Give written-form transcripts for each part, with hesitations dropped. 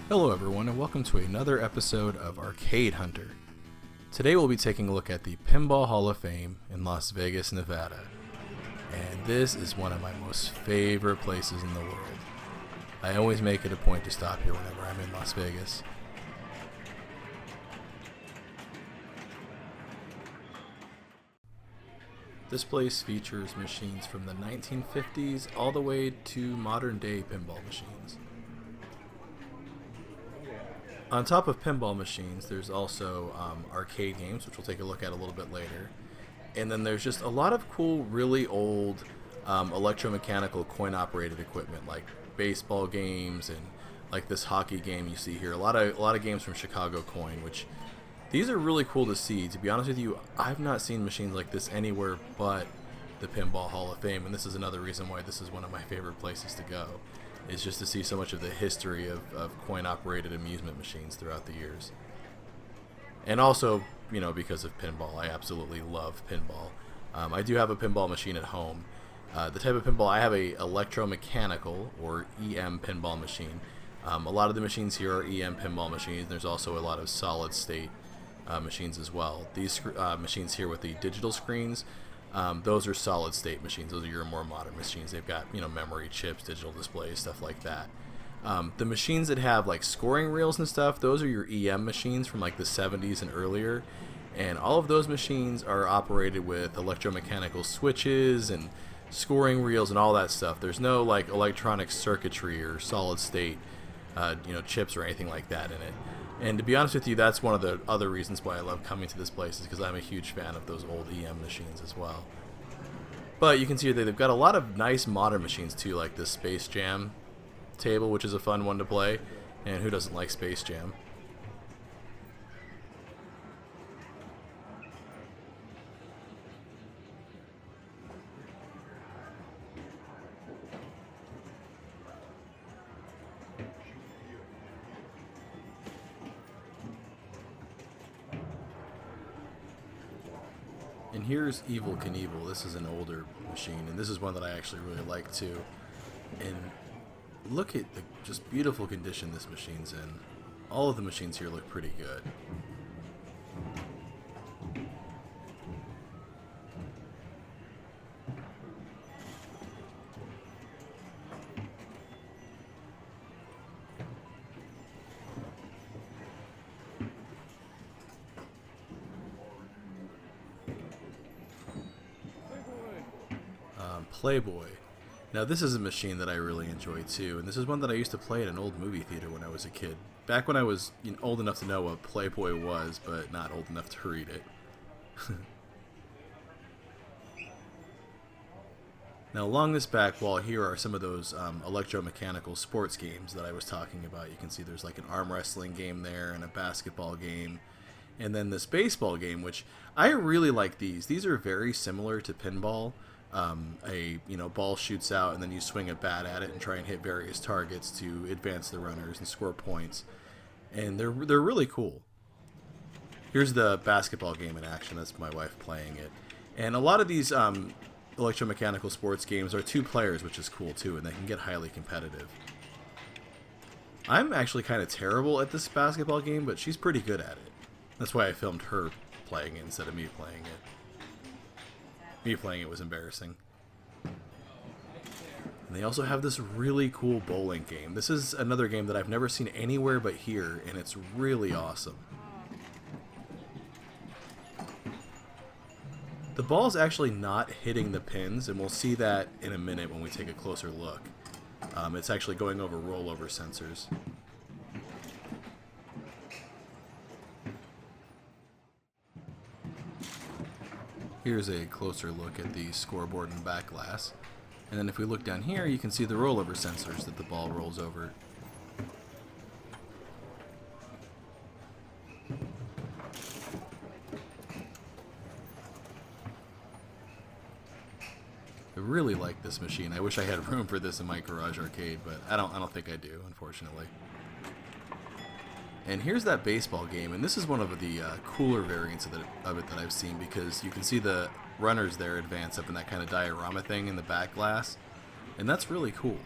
Hello everyone and welcome to another episode of Arcade Hunter. Today we'll be taking a look at the Pinball Hall of Fame in Las Vegas, Nevada. And this is one of my most favorite places in the world. I always make it a point to stop here whenever I'm in Las Vegas. This place features machines from the 1950s all the way to modern day pinball machines. On top of pinball machines, there's also arcade games, which we'll take a look at a little bit later. And then there's just a lot of cool, really old electromechanical coin-operated equipment, like baseball games and like this hockey game you see here. A lot of games from Chicago Coin, which these are really cool to see. To be honest with you, I've not seen machines like this anywhere but the Pinball Hall of Fame, and this is another reason why this is one of my favorite places to go. Is just to see so much of the history of coin-operated amusement machines throughout the years. And also, you know, because of pinball. I absolutely love pinball. I do have a pinball machine at home. The type of pinball, I have a Electromechanical, or EM pinball machine. A lot of the machines here are EM pinball machines. There's also a lot of solid-state machines as well. These machines here with the digital screens, those are solid-state machines. Those are your more modern machines. They've got, you know, memory chips, digital displays, stuff like that. The machines that have like scoring reels and stuff, those are your EM machines from like the 70s and earlier. And all of those machines are operated with electromechanical switches and scoring reels and all that stuff. There's no like electronic circuitry or solid-state, chips or anything like that in it. And to be honest with you, that's one of the other reasons why I love coming to this place, is because I'm a huge fan of those old EM machines as well. But you can see that they've got a lot of nice modern machines too, like this Space Jam table, which is a fun one to play. And who doesn't like Space Jam? And here's Evil Knievel. This is an older machine, and this is one that I actually really like too. And look at the just beautiful condition this machine's in. All of the machines here look pretty good. Playboy. Now this is a machine that I really enjoy too, and this is one that I used to play at an old movie theater when I was a kid. Back when I was old enough to know what Playboy was, but not old enough to read it. Now along this back wall here are some of those electromechanical sports games that I was talking about. You can see there's like an arm wrestling game there and a basketball game. And then this baseball game, which I really like these. These are very similar to pinball. Ball shoots out and then you swing a bat at it and try and hit various targets to advance the runners and score points. And they're really cool. Here's the basketball game in action. That's my wife playing it. And a lot of these electromechanical sports games are two players, which is cool too, and they can get highly competitive. I'm actually kind of terrible at this basketball game, but she's pretty good at it. That's why I filmed her playing it instead of me playing it. Me playing it was embarrassing. And they also have this really cool bowling game. This is another game that I've never seen anywhere but here, and it's really awesome. The ball's actually not hitting the pins, and we'll see that in a minute when we take a closer look. It's actually going over rollover sensors. Here's a closer look at the scoreboard and back glass. And then if we look down here, you can see the rollover sensors that the ball rolls over. I really like this machine. I wish I had room for this in my garage arcade, but I don't think I do, unfortunately. And here's that baseball game, and this is one of the cooler variants of it that I've seen, because you can see the runners there advance up in that kind of diorama thing in the back glass, and that's really cool.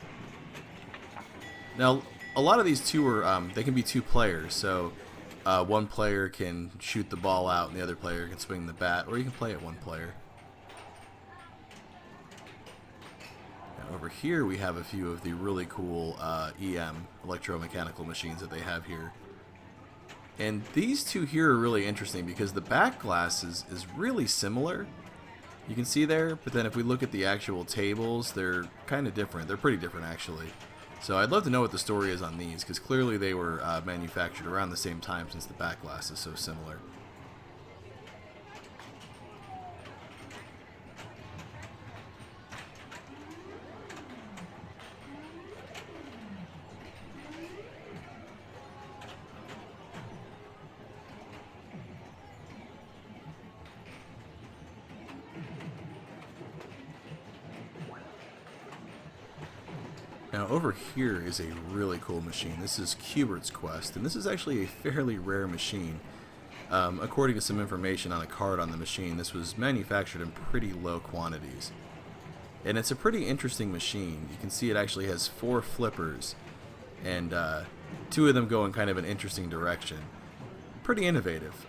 Now, a lot of these two are they can be two players, so one player can shoot the ball out and the other player can swing the bat, or you can play it one player. Now, over here we have a few of the really cool EM, electromechanical machines that they have here. And these two here are really interesting because the back glass is really similar. You can see there, but then if we look at the actual tables, they're kind of different. They're pretty different, actually. So I'd love to know what the story is on these, because clearly they were manufactured around the same time since the back glass is so similar. Now over here is a really cool machine. This is Cubert's Quest, and this is actually a fairly rare machine. According to some information on a card on the machine, this was manufactured in pretty low quantities. And it's a pretty interesting machine. You can see it actually has 4 flippers, and 2 of them go in kind of an interesting direction. Pretty innovative.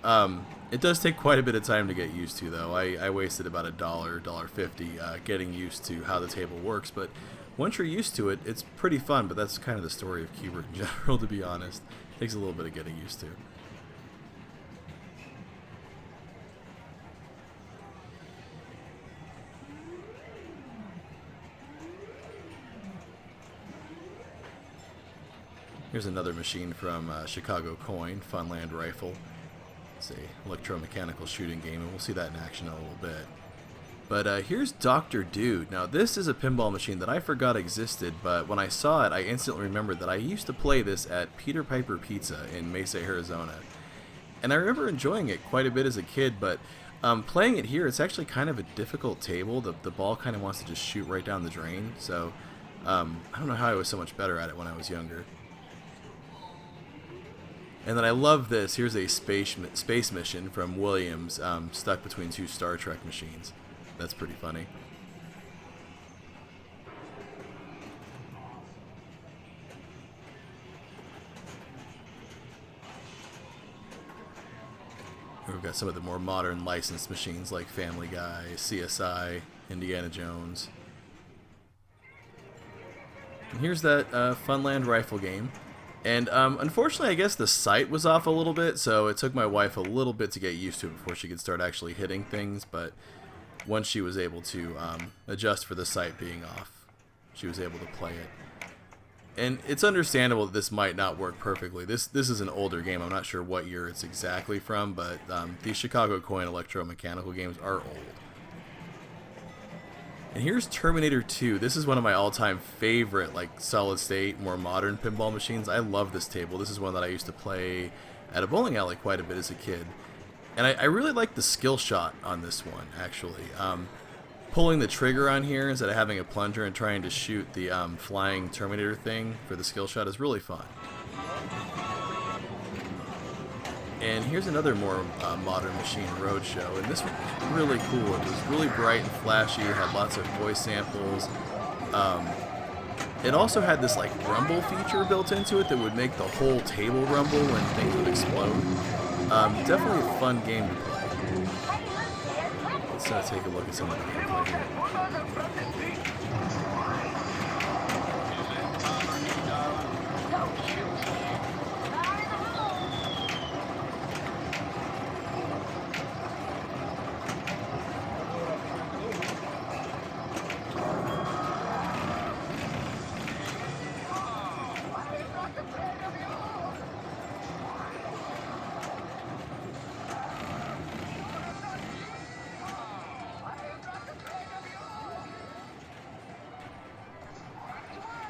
It does take quite a bit of time to get used to, though. I wasted about $1.50 getting used to how the table works, but once you're used to it, it's pretty fun. But that's kind of the story of Cubert in general, to be honest. It takes a little bit of getting used to. Here's another machine from Chicago Coin, Funland Rifle. It's a electromechanical shooting game, and we'll see that in action in a little bit. But here's Dr. Dude. Now this is a pinball machine that I forgot existed, but when I saw it, I instantly remembered that I used to play this at Peter Piper Pizza in Mesa, Arizona. And I remember enjoying it quite a bit as a kid, but playing it here, it's actually kind of a difficult table. The ball kind of wants to just shoot right down the drain, so I don't know how I was so much better at it when I was younger. And then I love this. Here's a space mission from Williams stuck between 2 Star Trek machines. That's pretty funny. We've got some of the more modern licensed machines like Family Guy, CSI, Indiana Jones. And here's that Funland Rifle game. And unfortunately, I guess the sight was off a little bit, so it took my wife a little bit to get used to it before she could start actually hitting things, but once she was able to adjust for the sight being off, she was able to play it. And it's understandable that this might not work perfectly. This is an older game. I'm not sure what year it's exactly from, but these Chicago Coin electromechanical games are old. And here's Terminator 2. This is one of my all-time favorite, like, solid-state, more modern pinball machines. I love this table. This is one that I used to play at a bowling alley quite a bit as a kid. And I really like the skill shot on this one, actually. Pulling the trigger on here instead of having a plunger and trying to shoot the flying Terminator thing for the skill shot is really fun. And here's another more modern machine, Roadshow, and this one was really cool. It was really bright and flashy, it had lots of voice samples. It also had this like rumble feature built into it that would make the whole table rumble when things would explode. Definitely a fun game to play. Let's take a look at some of the gameplay here.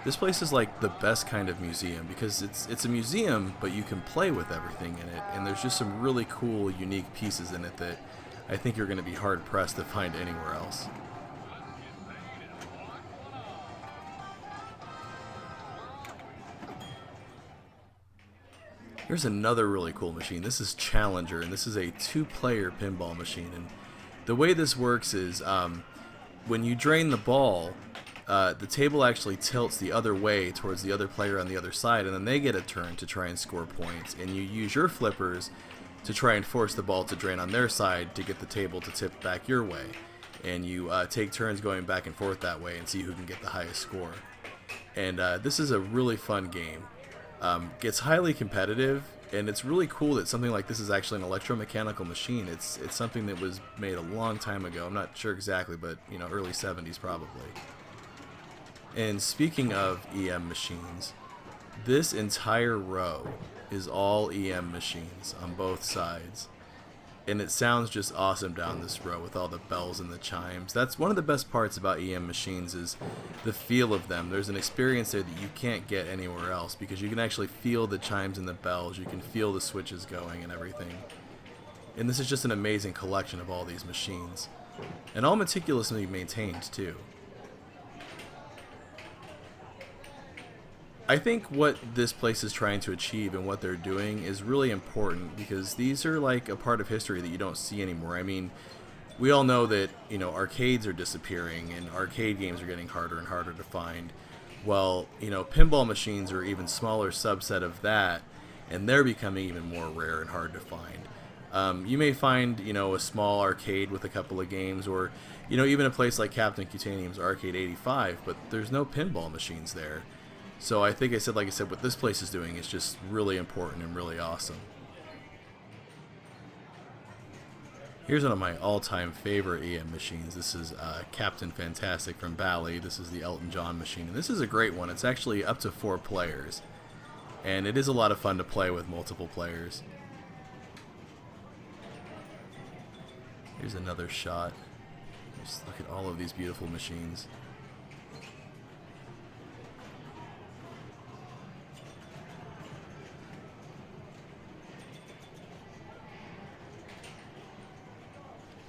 This place is like the best kind of museum because it's a museum, but you can play with everything in it, and there's just some really cool, unique pieces in it that I think you're going to be hard-pressed to find anywhere else. Here's another really cool machine. This is Challenger, and this is a 2-player pinball machine. And the way this works is when you drain the ball, the table actually tilts the other way towards the other player on the other side, and then they get a turn to try and score points. And you use your flippers to try and force the ball to drain on their side to get the table to tip back your way. And you take turns going back and forth that way and see who can get the highest score. And this is a really fun game. Gets highly competitive, and it's really cool that something like this is actually an electromechanical machine. It's something that was made a long time ago. I'm not sure exactly, but early 70s probably. And speaking of EM machines, this entire row is all EM machines on both sides. And it sounds just awesome down this row with all the bells and the chimes. That's one of the best parts about EM machines, is the feel of them. There's an experience there that you can't get anywhere else, because you can actually feel the chimes and the bells. You can feel the switches going and everything. And this is just an amazing collection of all these machines. And all meticulously maintained too. I think what this place is trying to achieve and what they're doing is really important, because these are like a part of history that you don't see anymore. I mean, we all know that, arcades are disappearing and arcade games are getting harder and harder to find. Well, pinball machines are even smaller subset of that, and they're becoming even more rare and hard to find. You may find, a small arcade with a couple of games, or, even a place like Captain Cutanium's Arcade 85, but there's no pinball machines there. So I think like I said, what this place is doing is just really important and really awesome. Here's one of my all-time favorite EM machines. This is Captain Fantastic from Bally. This is the Elton John machine, and this is a great one. It's actually up to 4 players, and it is a lot of fun to play with multiple players. Here's another shot. Just look at all of these beautiful machines.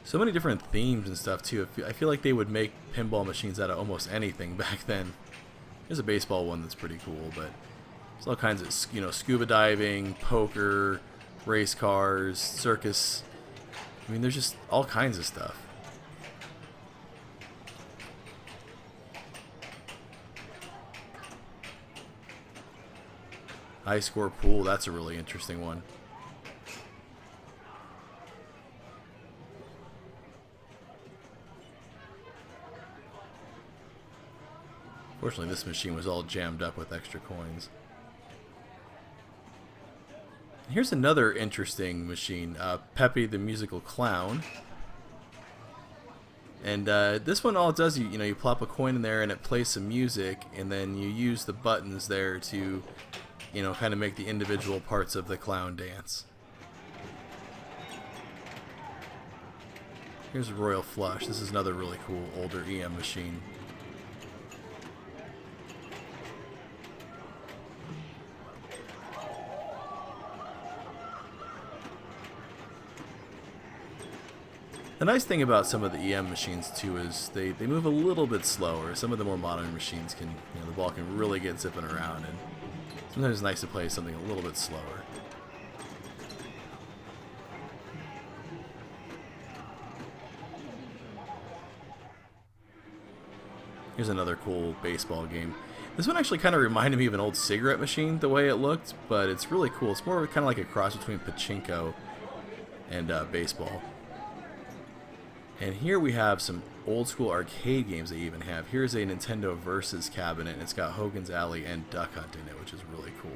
So many different themes and stuff too. I feel like they would make pinball machines out of almost anything back then. There's a baseball one that's pretty cool, but there's all kinds of, scuba diving, poker, race cars, circus. I mean, there's just all kinds of stuff. High score pool, that's a really interesting one. Fortunately, this machine was all jammed up with extra coins. Here's another interesting machine, Pepe the Musical Clown. And this one, all it does, you plop a coin in there and it plays some music, and then you use the buttons there to, kind of make the individual parts of the clown dance. Here's Royal Flush. This is another really cool older EM machine. The nice thing about some of the EM machines too is they move a little bit slower. Some of the more modern machines can, the ball can really get zipping around, and sometimes it's nice to play something a little bit slower. Here's another cool baseball game. This one actually kind of reminded me of an old cigarette machine, the way it looked, but it's really cool. It's more kind of like a cross between pachinko and baseball. And here we have some old school arcade games they even have. Here's a Nintendo Versus cabinet, and it's got Hogan's Alley and Duck Hunt in it, which is really cool.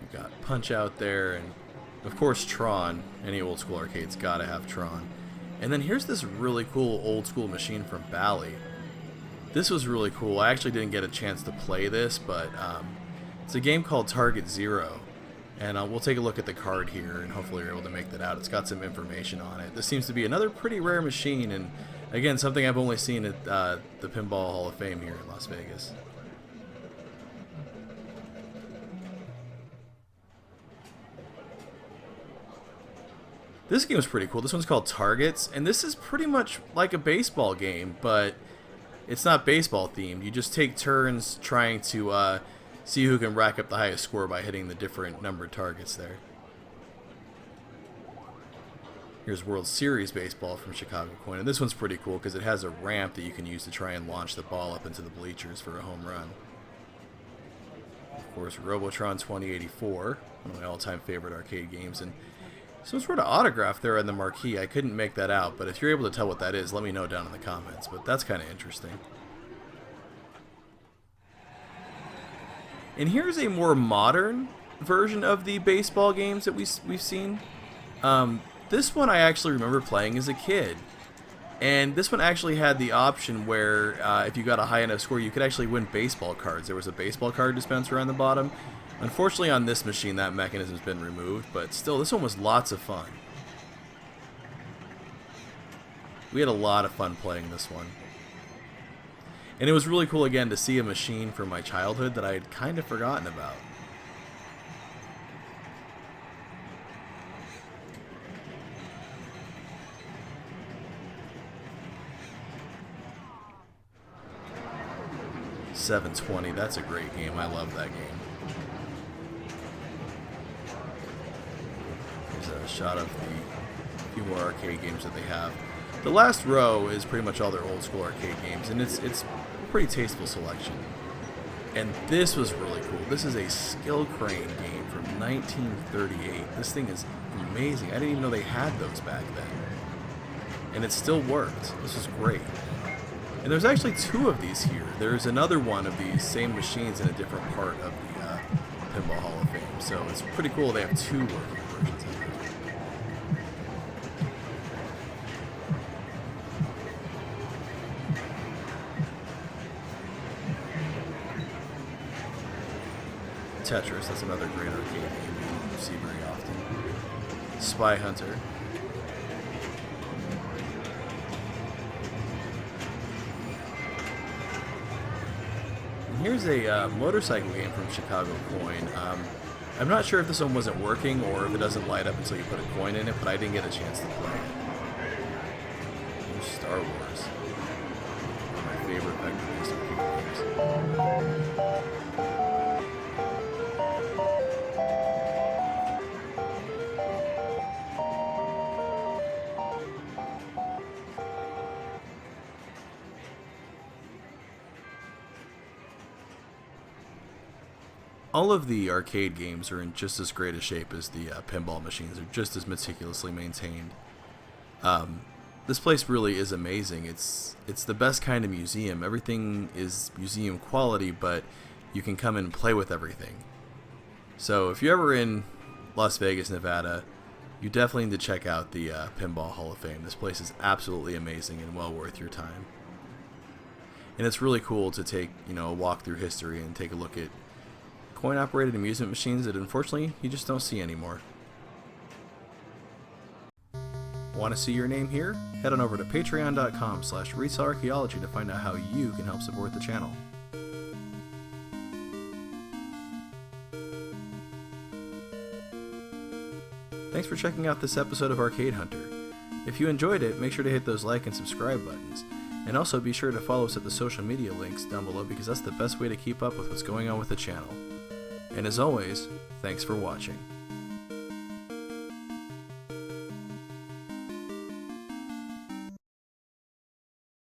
We've got Punch Out there, and of course Tron. Any old school arcade's gotta have Tron. And then here's this really cool old school machine from Bally. This was really cool. I actually didn't get a chance to play this, but it's a game called Target Zero. And we'll take a look at the card here, and hopefully you're able to make that out. It's got some information on it. This seems to be another pretty rare machine, and again, something I've only seen at the Pinball Hall of Fame here in Las Vegas. This game is pretty cool. This one's called Targets, and this is pretty much like a baseball game, but it's not baseball themed. You just take turns trying to see who can rack up the highest score by hitting the different numbered targets there. Here's World Series Baseball from Chicago Coin. And this one's pretty cool because it has a ramp that you can use to try and launch the ball up into the bleachers for a home run. Of course, Robotron 2084, one of my all-time favorite arcade games. And some sort of autograph there on the marquee. I couldn't make that out, but if you're able to tell what that is, let me know down in the comments. But that's kind of interesting. And here's a more modern version of the baseball games that we've seen. This one I actually remember playing as a kid. And this one actually had the option where if you got a high enough score, you could actually win baseball cards. There was a baseball card dispenser on the bottom. Unfortunately, on this machine, that mechanism's been removed, but still, this one was lots of fun. We had a lot of fun playing this one. And it was really cool, again, to see a machine from my childhood that I had kind of forgotten about. .720, that's a great game. I love that game. Here's a shot of the few more arcade games that they have. The last row is pretty much all their old school arcade games, and it's a pretty tasteful selection. And this was really cool. This is a Skill Crane game from 1938. This thing is amazing. I didn't even know they had those back then. And it still worked. This was great. And there's actually two of these here. There's another one of these same machines in a different part of the Pinball Hall of Fame. So it's pretty cool they have two working versions of it. Tetris, that's another great arcade game you don't see very often. Spy Hunter. Here's a motorcycle game from Chicago Coin. I'm not sure if this one wasn't working or if it doesn't light up until you put a coin in it, but I didn't get a chance to play it. Here's Star Wars. One of my favorite vector-based arcade games. All of the arcade games are in just as great a shape as the pinball machines. They're just as meticulously maintained. This place really is amazing. It's the best kind of museum. Everything is museum quality, but you can come and play with everything. So if you're ever in Las Vegas, Nevada, you definitely need to check out the Pinball Hall of Fame. This place is absolutely amazing and well worth your time. And it's really cool to take, a walk through history and take a look at coin-operated amusement machines that unfortunately you just don't see anymore. Want to see your name here? Head on over to patreon.com/RetailArchaeology to find out how you can help support the channel. Thanks for checking out this episode of Arcade Hunter. If you enjoyed it, make sure to hit those like and subscribe buttons. And also be sure to follow us at the social media links down below because that's the best way to keep up with what's going on with the channel. And as always, thanks for watching.